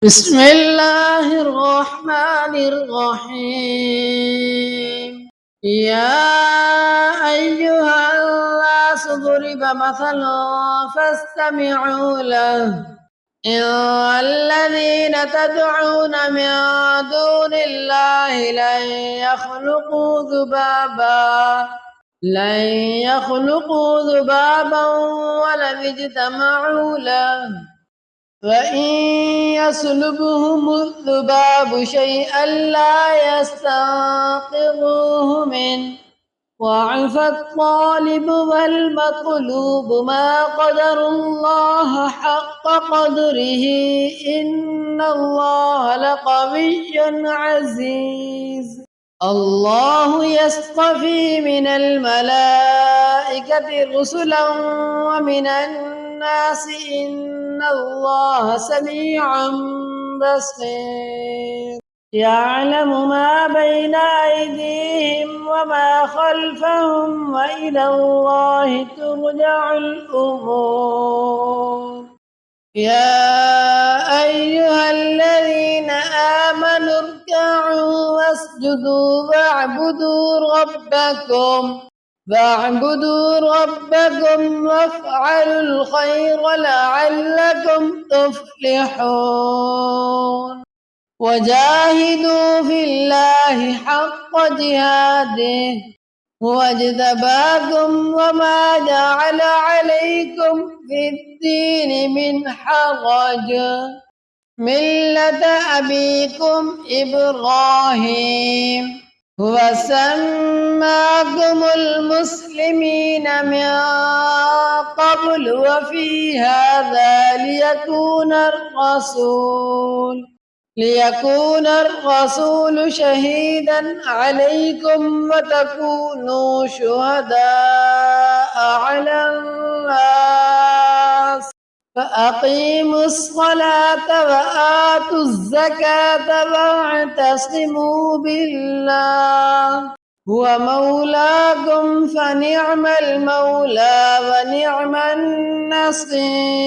بسم الله الرحمن الرحيم. يا أيها الناس ضرب مثل فاستمعوا له. إن الذين تدعون من دون الله لن يخلقوا ذبابا ولو اجتمعوا له، وإن يسلبهم الذباب شيئا لا يستنقذوه منه، ضعف الطالب والمطلوب. ما قدروا الله حق قدره، إن الله لقوي عزيز. الله يصطفي من الملائكة رسلا ومن الناس، إن الله سميع بصير. يعلم ما بين أيديهم وما خلفهم، وإلى الله ترجع الأمور. يا أيها الذين آمنوا اركعوا واسجدوا واعبدوا ربكم وافعلوا الخير لعلكم تفلحون. وجاهدوا في الله حق جهاده هو اجتباكم، وما جعل عليكم في الدين من حرج، ملة أبيكم إبراهيم هو سماكم المسلمين من قبل وفي هذا ليكون الرسول شهيدا عليكم وتكونوا شهداء على الناس. فأقيموا الصلاة وآتوا الزكاة واعتصموا بالله هو مولاكم، فنعم المولى ونعم النصير.